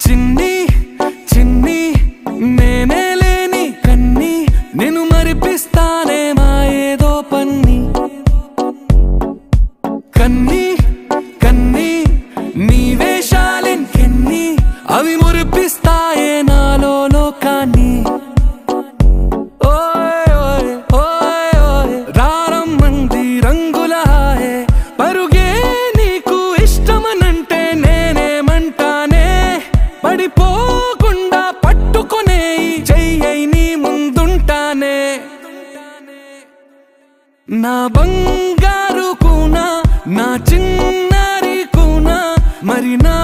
చిన్ని చిన్ని నేనే లేని కన్ని నేను మరిపిస్తానే మాయేదో పన్ని కన్ని కన్ని నీ వేషాలెంకెన్ని అవి మురిపిస్తాయే నాలో లోకాన్ని పడిపోకుండా పట్టుకునే చెయ్యి నీ ముందుంటానే నా బంగారు కూనా నా చిన్నారి కూనా మరి నా